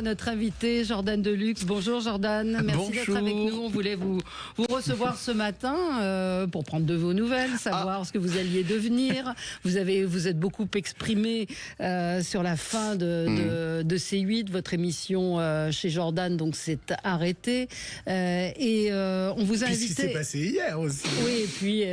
à notre invité Jordan Deluxe. Bonjour Jordan, merci d'être avec nous. On voulait vous recevoir ce matin pour prendre de vos nouvelles, savoir ce que vous alliez devenir. Vous êtes beaucoup exprimé sur la fin de C8, votre émission chez Jordan, donc c'est arrêté. On vous a invité. Ce qui s'est passé hier aussi. Oui, et puis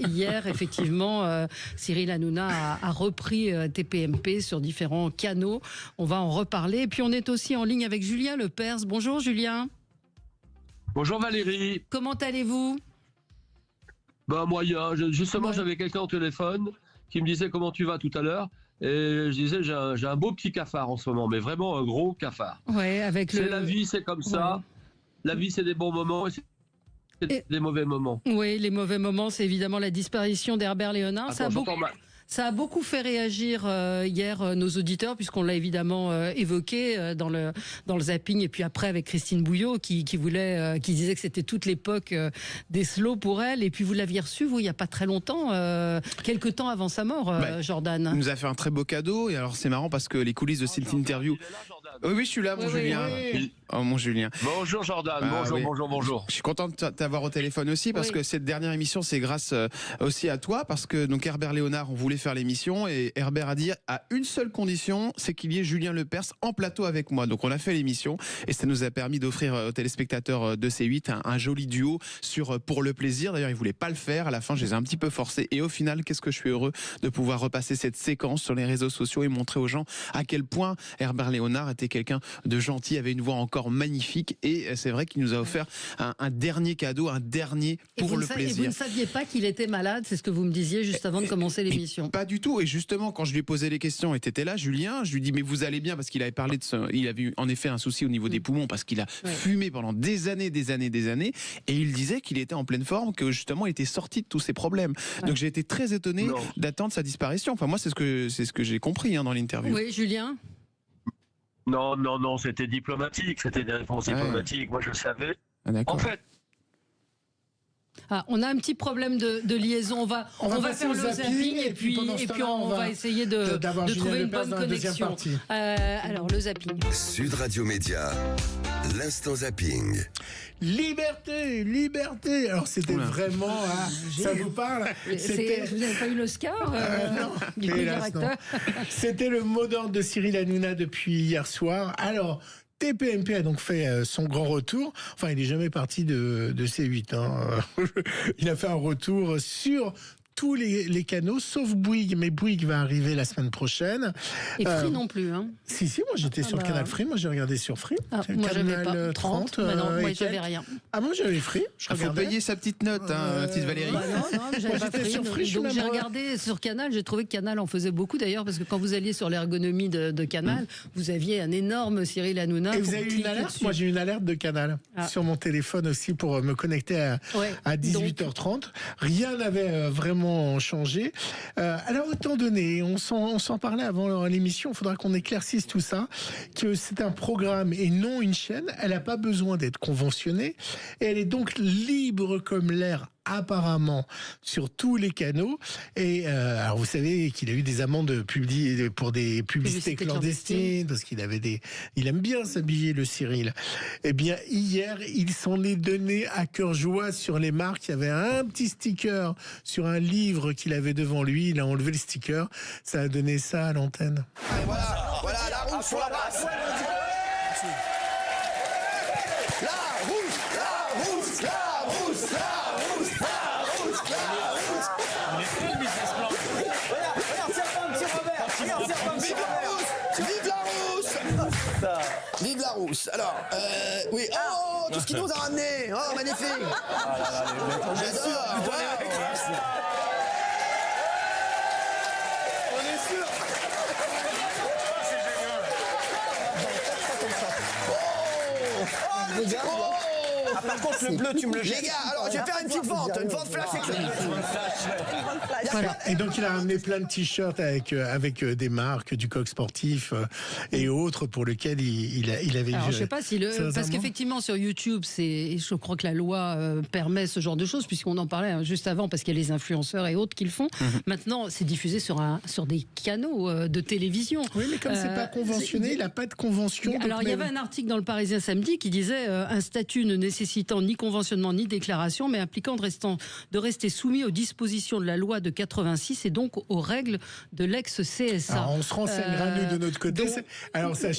hier, effectivement, Cyril Hanouna a repris TPMP sur différents canaux. On va en reparler. Et puis on est aussi en ligne avec Julien Lepers. Bonjour Julien. Bonjour Valérie. Comment allez-vous ? Moyen. Justement, j'avais quelqu'un au téléphone qui me disait comment tu vas tout à l'heure. Et je disais, j'ai un beau petit cafard en ce moment, mais vraiment un gros cafard. Ouais, c'est la vie, c'est comme ça. Ouais. La vie, c'est des bons moments et c'est des mauvais moments. Oui, les mauvais moments, c'est évidemment la disparition d'Herbert Léonard. Ça a beaucoup fait réagir hier nos auditeurs, puisqu'on l'a évidemment évoqué dans le zapping, et puis après avec Christine Bouillot qui disait que c'était toute l'époque des slows pour elle. Et puis vous l'aviez reçu, vous, il n'y a pas très longtemps, quelques temps avant sa mort, Jordan. Il nous a fait un très beau cadeau. Et alors c'est marrant parce que les coulisses de cette interview. Oui, je suis là, mon Julien. Oui. Oh, mon Julien. Bonjour Jordan. Bonjour. Je suis content de t'avoir au téléphone aussi parce que cette dernière émission, c'est grâce aussi à toi, parce que donc Herbert Léonard, on voulait faire l'émission et Herbert a dit à une seule condition, c'est qu'il y ait Julien Lepers en plateau avec moi. Donc on a fait l'émission et ça nous a permis d'offrir aux téléspectateurs de C8 un joli duo sur Pour le plaisir. D'ailleurs, ils voulaient pas le faire. À la fin, je les ai un petit peu forcés. Et au final, qu'est-ce que je suis heureux de pouvoir repasser cette séquence sur les réseaux sociaux et montrer aux gens à quel point Herbert Léonard était quelqu'un de gentil, avait une voix encore magnifique. Et c'est vrai qu'il nous a offert un dernier cadeau, un dernier pour le plaisir. Et vous ne saviez pas qu'il était malade, c'est ce que vous me disiez juste avant de commencer l'émission. Pas du tout. Et justement, quand je lui ai posé les questions, et t'étais là, Julien, je lui dis mais vous allez bien, parce qu'il avait parlé il avait eu en effet un souci au niveau des poumons parce qu'il a fumé pendant des années, et il disait qu'il était en pleine forme, que justement il était sorti de tous ces problèmes. Donc j'ai été très étonné d'attendre sa disparition. Enfin moi c'est ce que j'ai compris dans l'interview. Oui, Julien. Non, c'était diplomatique, c'était des réponses diplomatiques. Moi je savais. En fait. On a un petit problème de liaison. On va faire le zapping et puis on va essayer de trouver une bonne connexion. Alors le zapping. Sud Radio Média, l'instant zapping. Liberté. Alors c'était vraiment, ça vous parle. Vous n'avez pas eu l'Oscar du meilleur acteur. C'était le mot d'ordre de Cyril Hanouna depuis hier soir. Alors. TPMP a donc fait son grand retour. Enfin, il n'est jamais parti de C8. Il a fait un retour sur tous les canaux, sauf Bouygues. Mais Bouygues va arriver la semaine prochaine. Et Free non plus. Si, moi j'étais sur le canal Free. Moi j'ai regardé sur Free. Moi j'avais pas 30. Non, moi j'avais rien. Moi j'avais Free. Il faut payer sa petite note, petite Valérie. Non, mais j'avais pas Free. Sur Free. Donc j'ai regardé sur Canal. J'ai trouvé que Canal en faisait beaucoup d'ailleurs, parce que quand vous alliez sur l'ergonomie de Canal, vous aviez un énorme Cyril Hanouna. Et vous avez eu une alerte ? Moi j'ai eu une alerte de Canal sur mon téléphone aussi pour me connecter à 18h30. Rien n'avait vraiment changé. Alors étant donné, on s'en parlait avant l'émission, il faudra qu'on éclaircisse tout ça, que c'est un programme et non une chaîne. Elle n'a pas besoin d'être conventionnée et elle est donc libre comme l'air, apparemment, sur tous les canaux. Et alors vous savez qu'il a eu des amendes pour des publicités clandestines, parce qu'il aime bien s'habiller, le Cyril. Eh bien hier, il s'en est donné à cœur joie sur les marques. Il y avait un petit sticker sur un livre qu'il avait devant lui. Il a enlevé le sticker. Ça a donné ça à l'antenne. Voilà la roue sur la brasse. Vive la rousse. Alors, oui. Oh, tout ce qu'il nous a ramené. Oh, magnifique. J'adore. On est sûr. C'est génial. Ah, par contre, le bleu, tu me le jettes. Les gars, alors je vais faire une petite vente flash éclair. Voilà. Et donc il a ramené plein de t-shirts avec des marques, du coq sportif et autres pour lesquels il avait. Alors je sais pas si parce qu'effectivement sur YouTube, je crois que la loi permet ce genre de choses, puisqu'on en parlait juste avant, parce qu'il y a les influenceurs et autres qui le font. Maintenant, c'est diffusé sur des canaux de télévision. Oui, mais comme c'est pas conventionné, il n'a pas de convention. Alors il y avait un article dans le Parisien samedi qui disait un statut ne nécessitant ni conventionnement ni déclaration, mais impliquant de rester soumis aux dispositions de la loi de 86 et donc aux règles de l'ex-CSA. Alors on se renseignera nous de notre côté.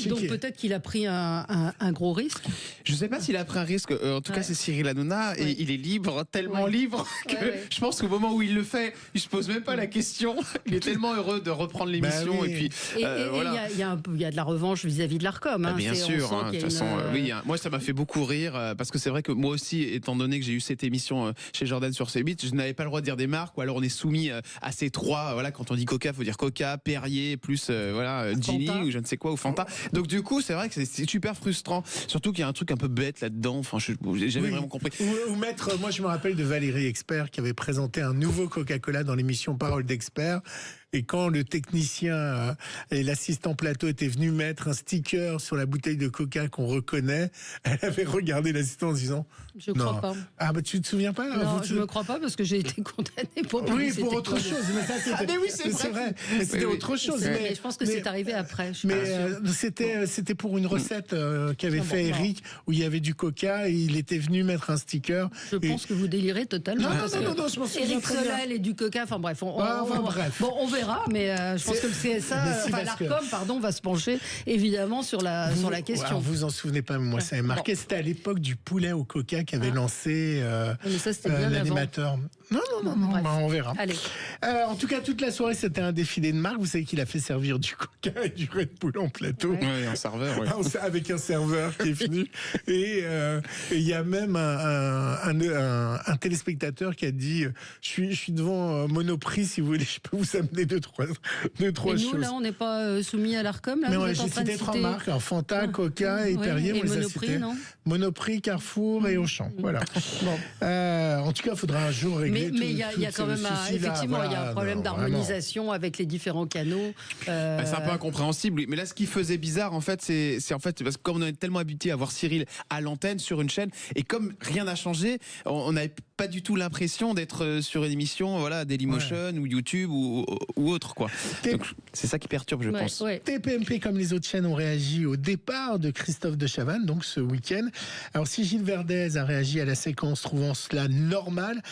Donc peut-être qu'il a pris un gros risque. Je ne sais pas s'il a pris un risque. En tout cas, c'est Cyril Hanouna et il est libre, tellement libre que je pense qu'au moment où il le fait, il se pose même pas la question. Il est tellement heureux de reprendre l'émission et puis il y a de la revanche vis-à-vis de l'Arcom. Bien sûr. De toute façon, moi ça m'a fait beaucoup rire parce que c'est vrai que moi aussi, étant donné que j'ai eu cette émission chez Jordan sur C8, je n'avais pas le droit de dire des marques, ou alors on est soumis à ces trois. Voilà, quand on dit Coca, faut dire Coca, Perrier, plus Ginny ou je ne sais quoi, ou Fanta. Donc du coup, c'est vrai que c'est super frustrant. Surtout qu'il y a un truc un peu bête là-dedans. Enfin, j'ai jamais vraiment compris. Ou mettre, moi je me rappelle de Valérie Expert qui avait présenté un nouveau Coca-Cola dans l'émission Parole d'Expert. Et quand le technicien et l'assistant plateau étaient venus mettre un sticker sur la bouteille de Coca qu'on reconnaît, elle avait regardé l'assistant en disant je crois pas. Ah bah tu te souviens pas? Non, je me crois pas parce que j'ai été condamnée pour autre chose. Mais ça c'est vrai. Mais c'était autre chose. Mais je pense que c'est arrivé après. C'était pour une recette qu'avait fait Eric où il y avait du Coca et il était venu mettre un sticker. Je pense que vous délirez totalement. Non, je pense que Eric Solal et du Coca. Enfin bref, on verra, mais je pense que le CSA, l'Arcom, va se pencher évidemment sur la question. Alors, vous en souvenez pas, mais moi ça m'a marqué. C'était à l'époque du poulet au Coca qu'avait lancé l'animateur. Non, on verra. Allez. En tout cas, toute la soirée, c'était un défilé de marque. Vous savez qu'il a fait servir du Coca et du Red Bull en plateau. Oui, un serveur. Avec un serveur qui est venu. Et il y a même un téléspectateur qui a dit je suis devant Monoprix, si vous voulez, je peux vous amener deux, trois choses. Et nous, là, on n'est pas soumis à l'Arcom. Mais j'ai cité trois marques, Fanta, Coca et Perrier. Et Monoprix, non? Monoprix, Carrefour et Auchan. Voilà. En tout cas, il faudra un jour régler. Mais il y a quand même effectivement il y a un problème d'harmonisation avec les différents canaux. C'est un peu incompréhensible. Mais là, ce qui faisait bizarre, en fait, c'est parce que comme on est tellement habitué à voir Cyril à l'antenne sur une chaîne, et comme rien n'a changé, on n'avait pas du tout l'impression d'être sur une émission, Dailymotion ou YouTube ou autre, quoi. Donc, c'est ça qui perturbe, je pense. TPMP, comme les autres chaînes, ont réagi au départ de Christophe de Chavannes, donc ce week-end. Alors, si Gilles Verdez a réagi à la séquence trouvant cela normal,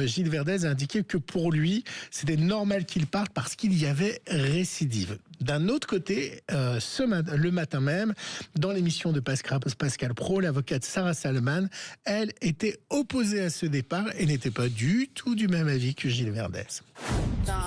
Gilles Verdez a indiqué que pour lui, c'était normal qu'il parte parce qu'il y avait récidive. D'un autre côté, le matin même, dans l'émission de Pascal Praud, l'avocate Sarah Salman, elle était opposée à ce départ et n'était pas du tout du même avis que Gilles Verdez.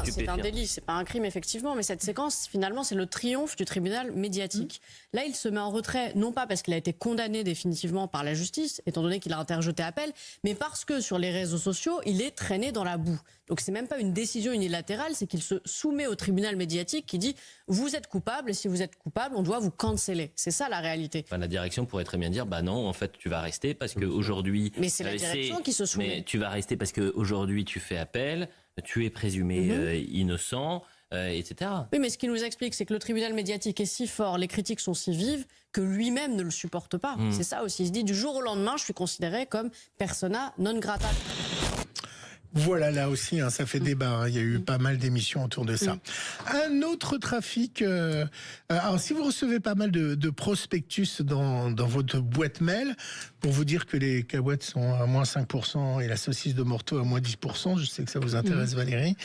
C'est un délit, c'est pas un crime effectivement, mais cette séquence, finalement, c'est le triomphe du tribunal médiatique. Là, il se met en retrait, non pas parce qu'il a été condamné définitivement par la justice, étant donné qu'il a interjeté appel, mais parce que sur les réseaux sociaux, il est traîné dans la boue. Donc c'est même pas une décision unilatérale, c'est qu'il se soumet au tribunal médiatique qui dit « vous êtes coupable et si vous êtes coupable, on doit vous canceller ». C'est ça la réalité. La direction pourrait très bien dire « bah non, en fait, tu vas rester parce qu'aujourd'hui… » Mais c'est la direction qui se soumet. Mais tu vas rester parce qu'aujourd'hui, tu fais appel, tu es présumé innocent, etc. Oui, mais ce qui nous explique, c'est que le tribunal médiatique est si fort, les critiques sont si vives, que lui-même ne le supporte pas. C'est ça aussi. Il se dit du jour au lendemain, je suis considéré comme persona non grata. Voilà, là aussi, ça fait débat. Il y a eu pas mal d'émissions autour de ça. Un autre trafic. Alors, si vous recevez pas mal de prospectus dans votre boîte mail, pour vous dire que les cacahuètes sont à moins 5% et la saucisse de Morteau à moins 10%, je sais que ça vous intéresse, Valérie.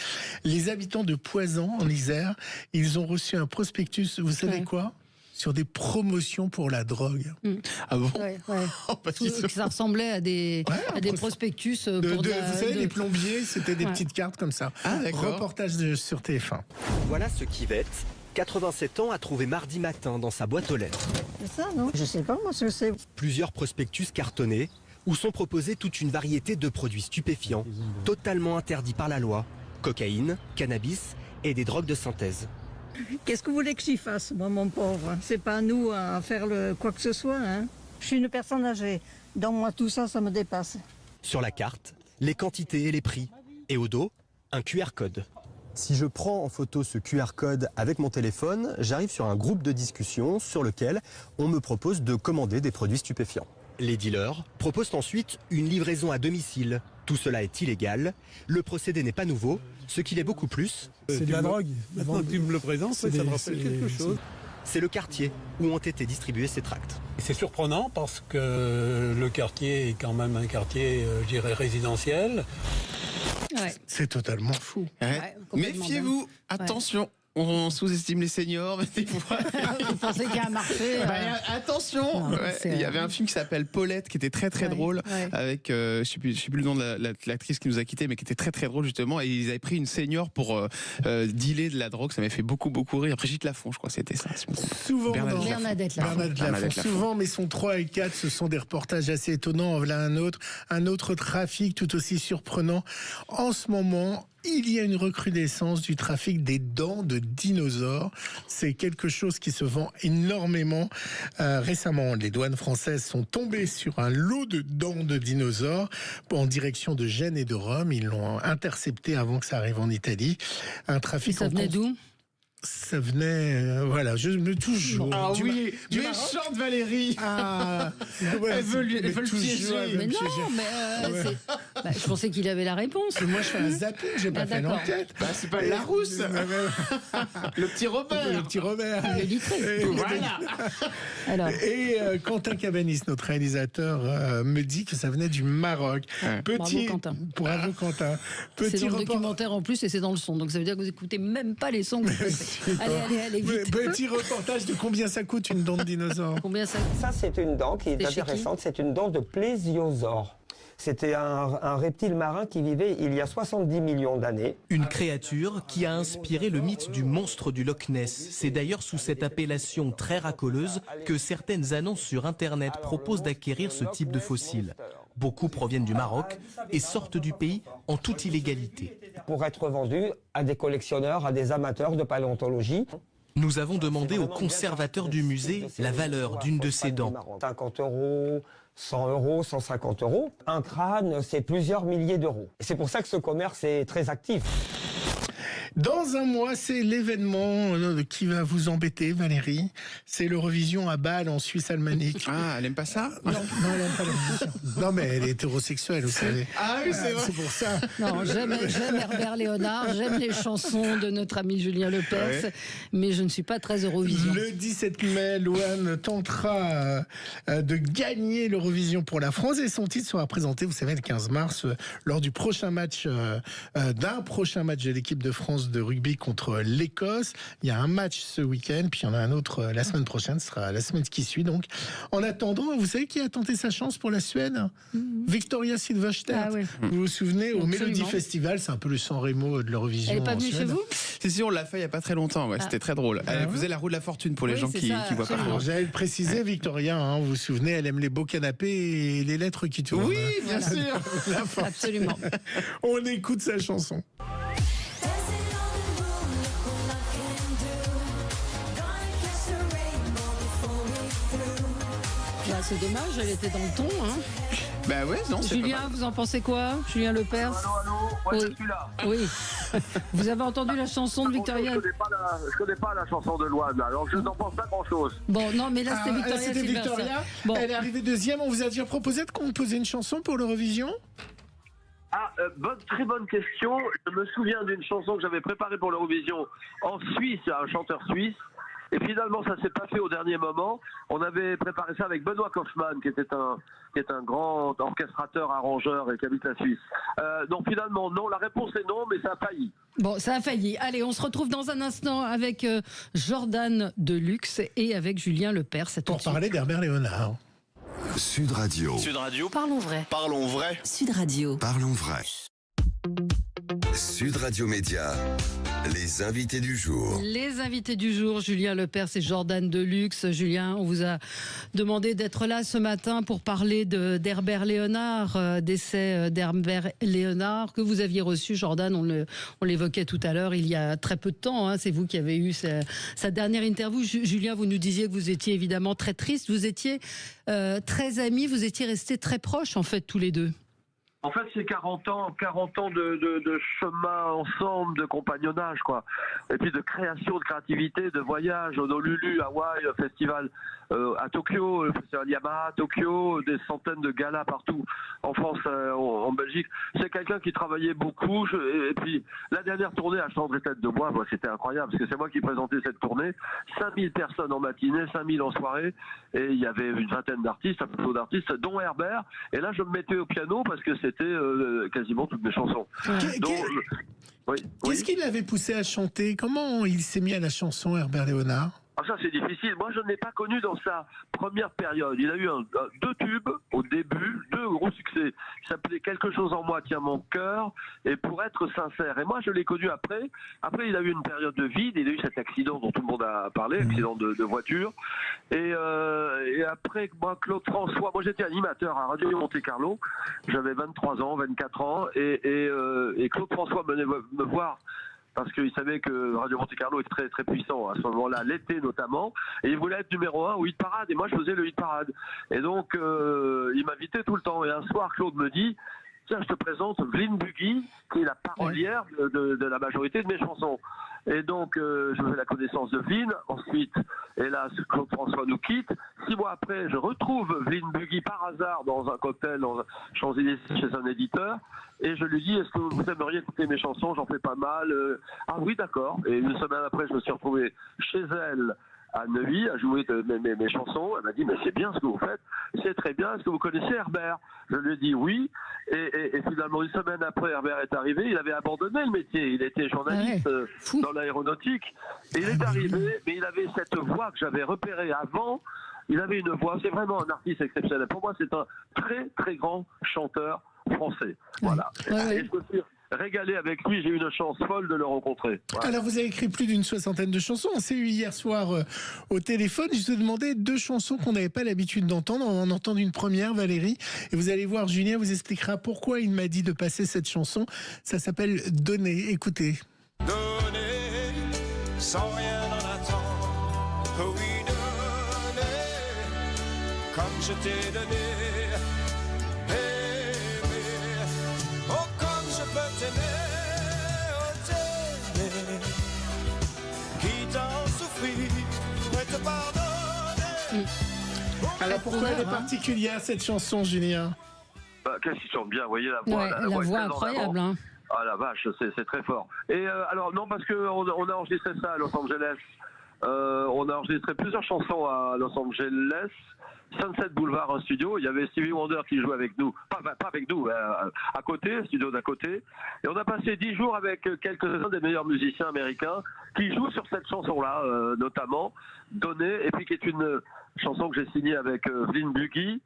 Les habitants de Poison, en Isère, ils ont reçu un prospectus, vous savez quoi ? Sur des promotions pour la drogue. Ah bon? Ça ressemblait à des prospectus. Vous savez, les plombiers, c'était des petites cartes comme ça. Ah, d'accord. Reportage sur TF1. Voilà ce qu'Yvette, 87 ans, a trouvé mardi matin dans sa boîte aux lettres. C'est ça, non? Je sais pas, moi, ce que c'est. Plusieurs prospectus cartonnés où sont proposés toute une variété de produits stupéfiants, totalement interdits par la loi. Cocaïne, cannabis et des drogues de synthèse. Qu'est-ce que vous voulez que j'y fasse, moi, mon pauvre? C'est pas à nous à faire quoi que ce soit, hein. Je suis une personne âgée. Donc moi, tout ça, ça me dépasse. Sur la carte, les quantités et les prix. Et au dos, un QR code. Si je prends en photo ce QR code avec mon téléphone, j'arrive sur un groupe de discussion sur lequel on me propose de commander des produits stupéfiants. Les dealers proposent ensuite une livraison à domicile. Tout cela est illégal. Le procédé n'est pas nouveau, ce qui l'est beaucoup plus. C'est de la drogue. Maintenant que tu me le présentes, ça me rappelle quelque chose. C'est le quartier où ont été distribués ces tracts. C'est surprenant parce que le quartier est quand même un quartier, je dirais, résidentiel. Ouais. C'est totalement fou. Ouais. Méfiez-vous, attention. On sous-estime les seniors. Vous pensez qu'il y a un marché attention. Il y avait un film qui s'appelle Paulette qui était très très drôle avec je sais plus le nom de l'actrice qui nous a quittés, mais qui était très très drôle justement. Et ils avaient pris une senior pour dealer de la drogue. Ça m'avait fait beaucoup rire. Brigitte Lafont, je crois, c'était ça. Souvent, Bernadette Lafont. Souvent, mais son 3 et 4, ce sont des reportages assez étonnants. Voilà un autre trafic tout aussi surprenant. En ce moment, il y a une recrudescence du trafic des dents de dinosaures. C'est quelque chose qui se vend énormément. Récemment, les douanes françaises sont tombées sur un lot de dents de dinosaures en direction de Gênes et de Rome. Ils l'ont intercepté avant que ça arrive en Italie. Un trafic. Ça venait d'où ? Ça venait, voilà, je me touche. Ah oui, méchante Valérie. Elle veut le piéger. Mais non, mais je pensais qu'il avait la réponse. Moi, je fais un zapping, j'ai pas fait l'enquête. C'est pas la rousse. Le petit Robert. Le petit Robert. Le litré. Voilà. Alors. Et Quentin Cabanis, notre réalisateur, me dit que ça venait du Maroc. Bravo, Quentin. Bravo, Quentin. C'est dans le documentaire en plus et c'est dans le son. Donc ça veut dire que vous écoutez même pas les sons que vous passez. Allez, vite. Petit reportage de combien ça coûte une dent de dinosaure. Combien ça Ça, c'est une dent qui est intéressante. C'est une dent de plésiosaure. C'était un reptile marin qui vivait il y a 70 millions d'années. Une créature qui a inspiré le mythe du monstre du Loch Ness. C'est d'ailleurs sous cette appellation très racoleuse que certaines annonces sur Internet proposent d'acquérir ce type de fossile. Beaucoup proviennent du Maroc et sortent du pays en toute illégalité. Pour être vendus à des collectionneurs, à des amateurs de paléontologie. Nous avons demandé au conservateur du musée la valeur d'une de ces dents. 50 €, 100 €, 150 €. Un crâne, c'est plusieurs milliers d'euros. C'est pour ça que ce commerce est très actif. Dans un mois, c'est l'événement qui va vous embêter, Valérie. C'est l'Eurovision à Bâle, en Suisse alémanique. Ah, elle aime pas ça ? Non, elle aime pas la musique. Non, mais elle est hétérosexuelle, vous savez. Ah oui, c'est vrai. C'est pour ça. Non, j'aime Herbert Léonard, j'aime les chansons de notre ami Julien Lepers, mais je ne suis pas très Eurovision. Le 17 mai, Louane tentera de gagner l'Eurovision pour la France et son titre sera présenté, vous savez, le 15 mars, lors du prochain match, d'un prochain match de l'équipe de France de rugby contre l'Écosse. Il y a un match ce week-end, puis il y en a un autre la semaine prochaine, ce sera la semaine qui suit. Donc, en attendant, vous savez qui a tenté sa chance pour la Suède ? Victoria Silvstedt. Ah oui. Vous vous souvenez, au Absolument. Melody Festival, c'est un peu le San Remo de l'Eurovision. Elle n'est pas venue chez vous ? C'est sûr, on l'a fait il n'y a pas très longtemps. C'était très drôle. Elle faisait la roue de la fortune pour les gens qui voient pas. Alors, j'allais le préciser, Victoria, vous vous souvenez, elle aime les beaux canapés et les lettres qui tournent. Oui, bien sûr. Absolument. On écoute sa chanson. C'est dommage, elle était dans le ton. Bah ouais, non, c'est Julien, vous en pensez quoi ? Julien Lepers ? Allô, je suis là. Oui. Vous avez entendu la chanson de Victoria ? Je connais pas la chanson de Louane, alors je n'en pense pas grand-chose. Bon, non, mais là, c'était Victoria. C'était Victoria. Bon. Elle est arrivée deuxième. On vous a déjà proposé de composer une chanson pour l'Eurovision ? Très bonne question. Je me souviens d'une chanson que j'avais préparée pour l'Eurovision en Suisse, un chanteur suisse. Et finalement, ça s'est pas fait au dernier moment. On avait préparé ça avec Benoît Kaufmann, qui est un grand orchestrateur, arrangeur et qui habite la Suisse. Donc finalement, non. La réponse est non, mais ça a failli. Bon, ça a failli. Allez, on se retrouve dans un instant avec Jordan Deluxe et avec Julien Lepers. Pour parler d'Herbert Léonard. Sud Radio. Sud Radio. Parlons vrai. Parlons vrai. Sud Radio. Parlons vrai. Sud Radio Média, les invités du jour. Les invités du jour, Julien Lepers et Jordan Deluxe. Julien, on vous a demandé d'être là ce matin pour parler d'Herbert Léonard, décès d'Herbert Léonard, que vous aviez reçu, Jordan, on l'évoquait tout à l'heure, il y a très peu de temps. Hein, c'est vous qui avez eu sa dernière interview. Julien, vous nous disiez que vous étiez évidemment très triste, vous étiez très amis, vous étiez restés très proches en fait tous les deux. En fait, c'est 40 ans de chemin ensemble, de compagnonnage, quoi. Et puis de création, de créativité, de voyage, Honolulu, Hawaï, festival à Tokyo, le festival Yamaha à Tokyo, des centaines de galas partout, en France, en Belgique. C'est quelqu'un qui travaillait beaucoup. Et puis, la dernière tournée à Chambre et Tête de Bois, c'était incroyable, parce que c'est moi qui présentais cette tournée. 5000 personnes en matinée, 5000 en soirée, et il y avait une vingtaine d'artistes, un peu d'artistes, dont Herbert. Et là, je me mettais au piano, parce que c'était quasiment toutes mes chansons. Qu'est-ce qui l'avait poussé à chanter? Comment il s'est mis à la chanson, Herbert Léonard? Ça, c'est difficile. Moi, je ne l'ai pas connu dans sa première période. Il a eu deux tubes au début, deux gros succès. Il s'appelait Quelque chose en moi tient mon cœur et Pour être sincère. Et moi, je l'ai connu après. Après, il a eu une période de vide. Il a eu cet accident dont tout le monde a parlé, accident de voiture. Et après, moi, Claude François, moi, j'étais animateur à Radio Monte Carlo. J'avais 23 ans, 24 ans. Et Claude François venait me voir, parce qu'il savait que Radio Monte Carlo est très très puissant à ce moment-là, l'été notamment, et il voulait être numéro 1 au hit parade, et moi je faisais le hit parade. Et donc il m'invitait tout le temps, et un soir Claude me dit: tiens, je te présente Vline Buggy, qui est la parolière de la majorité de mes chansons. Et donc je fais la connaissance de Vline. Ensuite, hélas, Claude François nous quitte. 6 mois après, je retrouve Vline Buggy par hasard dans un cocktail dans Champs-Élysées chez un éditeur, et je lui dis: est-ce que vous aimeriez écouter mes chansons? J'en fais pas mal. Ah oui, d'accord. Et une semaine après, je me suis retrouvé chez elle à Neuilly à jouer mes chansons. Elle m'a dit: mais c'est bien ce que vous faites, c'est très bien. Est-ce que vous connaissez Herbert? Je lui ai dit oui. Et finalement, une semaine après, Herbert est arrivé. Il avait abandonné le métier. Il était journaliste dans l'aéronautique. Et il est arrivé, mais il avait cette voix que j'avais repérée avant. Il avait une voix, c'est vraiment un artiste exceptionnel. Pour moi, c'est un très très grand chanteur français. Voilà. Et je me suis régalé avec lui, j'ai eu une chance folle de le rencontrer. Voilà. Alors vous avez écrit plus d'une 60aine de chansons. On s'est eu hier soir au téléphone. Je vous ai demandé 2 chansons qu'on n'avait pas l'habitude d'entendre. On en entend une première, Valérie, et vous allez voir, Julien vous expliquera pourquoi il m'a dit de passer cette chanson. Ça s'appelle Donner. Écoutez. Donner sans rien en attendre. Oui, donner comme je t'ai donné. Alors pourquoi elle est particulière cette chanson, Julien? Qu'est-ce qu'il chante bien, vous voyez la voix, la voix incroyable. Hein. Ah la vache, c'est très fort. Et alors non, parce qu'on a enregistré ça à Los Angeles. On a enregistré plusieurs chansons à Los Angeles. Sunset Boulevard, un studio. Il y avait Stevie Wonder qui jouait avec nous, pas avec nous, à côté, studio d'à côté. Et on a passé 10 jours avec quelques-uns des meilleurs musiciens américains qui jouent sur cette chanson-là, notamment Donner, et puis qui est une chanson que j'ai signée avec Vline Buggy.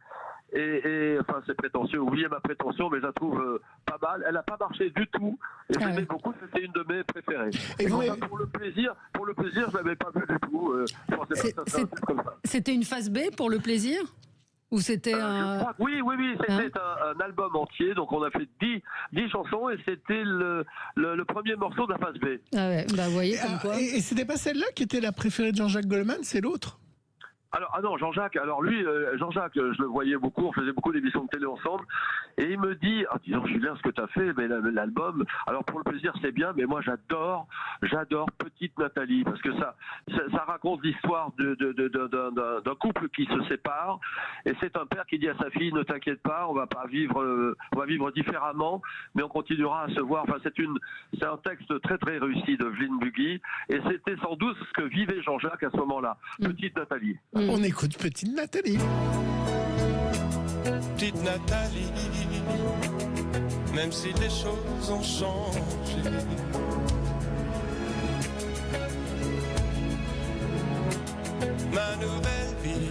Et enfin, c'est prétentieux, oubliez ma prétention, mais je la trouve pas mal. Elle n'a pas marché du tout, et j'aimais beaucoup, c'était une de mes préférées. Et pour le plaisir, je l'avais pas vu du tout. C'était une phase B pour le plaisir? Ou c'était Oui, c'était un album entier, donc on a fait 10 chansons, et c'était le premier morceau de la phase B. Ah ouais, bah vous voyez comme quoi. Et c'était pas celle-là qui était la préférée de Jean-Jacques Goldman, c'est l'autre? Alors, non, Jean-Jacques, Jean-Jacques, je le voyais beaucoup, on faisait beaucoup d'émissions de télé ensemble, et il me dit: dis donc, Julien, ce que tu as fait, mais l'album, alors pour le plaisir c'est bien, mais moi j'adore Petite Nathalie, parce que ça raconte l'histoire d'un couple qui se sépare, et c'est un père qui dit à sa fille: ne t'inquiète pas, on va vivre différemment, mais on continuera à se voir. Enfin, c'est un texte très très réussi de Vline Buggy, et c'était sans doute ce que vivait Jean-Jacques à ce moment-là. Petite Nathalie. On écoute Petite Nathalie. Petite Nathalie, même si les choses ont changé, ma nouvelle vie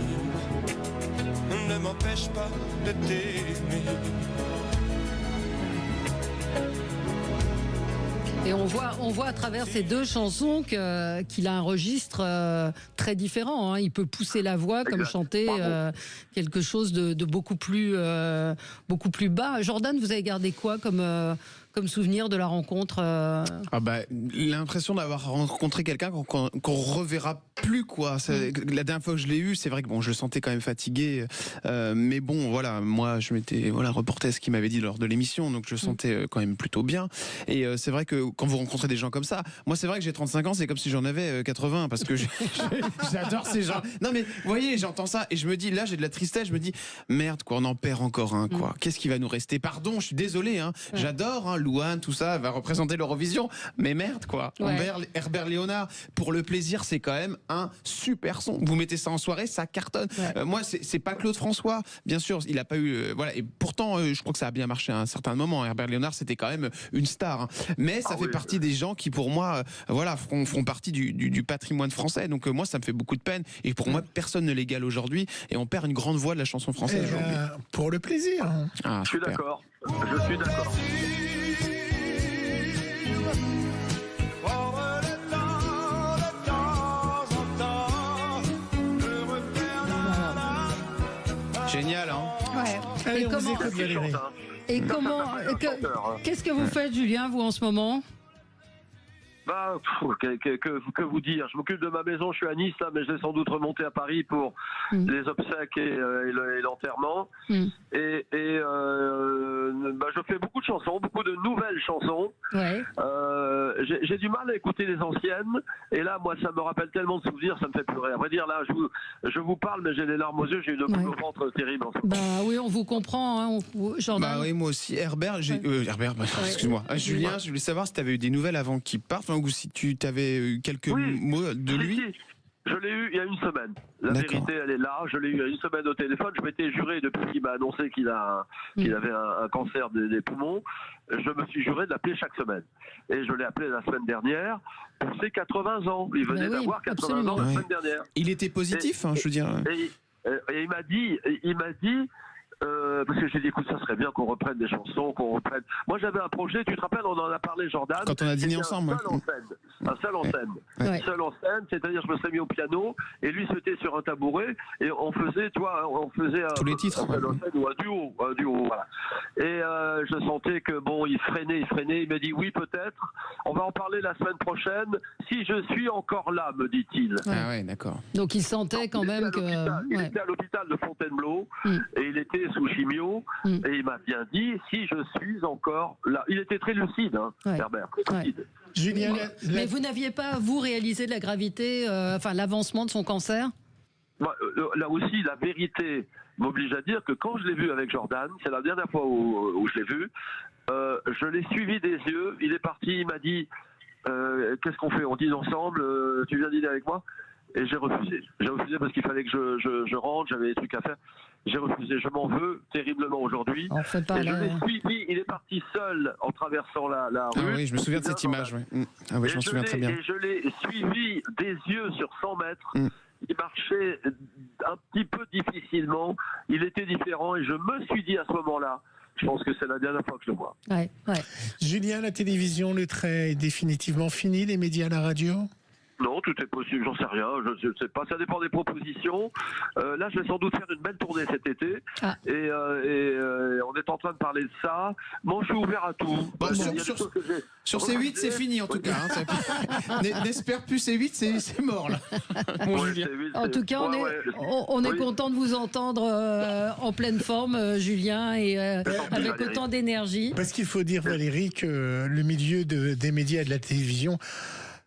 ne m'empêche pas de t'aimer. Et on voit à travers ces deux chansons qu'il a un registre très différent. Hein. Il peut pousser la voix comme chanter quelque chose de beaucoup plus bas. Jordan, vous avez gardé quoi comme souvenir de la rencontre L'impression d'avoir rencontré quelqu'un qu'on reverra plus, quoi. La dernière fois que je l'ai eu, c'est vrai que je le sentais quand même fatigué, mais bon, voilà, moi je m'étais reporté ce qu'il m'avait dit lors de l'émission, donc je le sentais quand même plutôt bien. Et c'est vrai que quand vous rencontrez des gens comme ça, moi c'est vrai que j'ai 35 ans, c'est comme si j'en avais 80, parce que j'adore ces gens. Non mais vous voyez, j'entends ça et je me dis, là j'ai de la tristesse, je me dis merde, quoi, on en perd encore un, quoi. Qu'est-ce qui va nous rester? Pardon, je suis désolé, hein. J'adore, Louane, tout ça va représenter l'Eurovision, mais merde, quoi. Herbert Léonard, pour le plaisir, c'est quand même un super son. Vous mettez ça en soirée, ça cartonne. Moi, c'est pas Claude François, bien sûr, il a pas eu, et pourtant, je crois que ça a bien marché à un certain moment. Herbert Léonard, c'était quand même une star, hein. Mais ça fait partie des gens qui, pour moi, font partie du patrimoine français. Donc moi, ça me fait beaucoup de peine. Et pour moi, personne ne l'égale aujourd'hui. Et on perd une grande voix de la chanson française aujourd'hui. Pour le plaisir. Je suis d'accord. Je suis d'accord. Génial, hein? Ouais. Allez, on vous écoute, Valérie. Et qu'est-ce que vous faites, Julien, vous, en ce moment? Que vous dire, je m'occupe de ma maison, je suis à Nice là, mais je vais sans doute remonter à Paris pour les obsèques et l'enterrement. Et je fais beaucoup de chansons, beaucoup de nouvelles chansons. J'ai du mal à écouter les anciennes, et là moi ça me rappelle tellement de souvenirs, ça me fait pleurer. À vrai dire, là je vous parle, mais j'ai les larmes aux yeux, j'ai une boule au ventre terrible en ce moment. Oui, on vous comprend, hein, Jordan. Oui, moi aussi. Herbert, excuse-moi. Julien, je voulais savoir si tu avais eu des nouvelles avant qu'il parte, ou si tu avais eu quelques mots de lui. Je l'ai eu il y a une semaine. La vérité, elle est là. Je l'ai eu il y a une semaine au téléphone. Je m'étais juré, depuis qu'il m'a annoncé qu'il avait un cancer des poumons, je me suis juré de l'appeler chaque semaine. Et je l'ai appelé la semaine dernière pour ses 80 ans. Il venait d'avoir 80 ans la semaine dernière. Il était positif, je veux dire. Et il m'a dit, parce que j'ai dit, écoute, ça serait bien qu'on reprenne des chansons, qu'on reprenne. Moi, j'avais un projet, tu te rappelles, on en a parlé, Jordan. Quand on a dîné ensemble. Un seul en scène, c'est-à-dire je me serais mis au piano et lui se mettait sur un tabouret et on faisait, tous les titres. Un seul en scène ou un duo, voilà. Et je sentais que il freinait, il m'a dit oui, peut-être, on va en parler la semaine prochaine, si je suis encore là, me dit-il. Ah ouais, d'accord. Donc il sentait quand même que... Il était à l'hôpital de Fontainebleau et il était sous chimio et il m'a bien dit si je suis encore là. Il était très lucide, Herbert, très lucide. Julien, mais vous n'aviez pas, vous, réalisé de la gravité, l'avancement de son cancer? Là aussi, la vérité m'oblige à dire que quand je l'ai vu avec Jordan, c'est la dernière fois où je l'ai vu, je l'ai suivi des yeux, il est parti, il m'a dit qu'est-ce qu'on fait, on dîne ensemble, tu viens dîner avec moi? Et j'ai refusé. J'ai refusé parce qu'il fallait que je rentre, j'avais des trucs à faire. J'ai refusé. Je m'en veux terriblement aujourd'hui. Je l'ai suivi. Il est parti seul en traversant la rue. Ah oui, je me souviens de cette image. Ah oui, je m'en souviens très bien. Et je l'ai suivi des yeux sur 100 mètres. Il marchait un petit peu difficilement. Il était différent. Et je me suis dit à ce moment-là, je pense que c'est la dernière fois que je le vois. Julien, la télévision, le trait est définitivement fini. Les médias, la radio? Non, tout est possible, j'en sais rien, je ne sais pas, ça dépend des propositions. Là, je vais sans doute faire une belle tournée cet été, et on est en train de parler de ça. Moi, je suis ouvert à tout. Sur C8, c'est fini en tout cas. N'espère plus C8, c'est mort là. En tout cas, on est content de vous entendre en pleine forme, Julien, et avec autant d'énergie. Parce qu'il faut dire, Valérie, que le milieu des médias et de la télévision,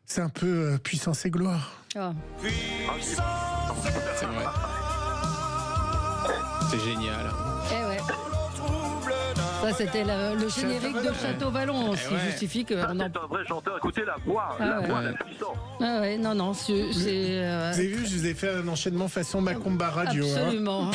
c'est un peu puissance et gloire. C'est vrai. C'est génial. Ça, c'était le générique de Château Vallon, ce qui justifie que... C'est un vrai chanteur, écoutez la voix, la puissance. Non, c'est... Vous avez vu, je vous ai fait un enchaînement façon Macumba Radio. Absolument.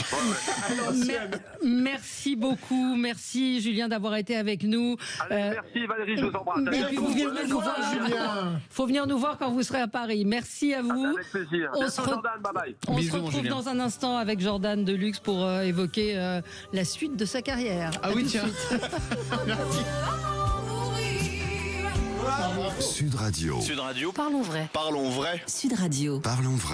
Merci beaucoup, merci Julien d'avoir été avec nous. Merci Valérie, je vous embrasse. Et puis vous venez nous voir, Julien. Faut venir nous voir quand vous serez à Paris. Merci à vous. Avec plaisir. Jordan, bye bye. On se retrouve dans un instant avec Jordan Deluxe pour évoquer la suite de sa carrière. Ah oui, tiens. Merci. Sud Radio. Sud Radio. Parlons vrai. Parlons vrai. Sud Radio. Parlons vrai.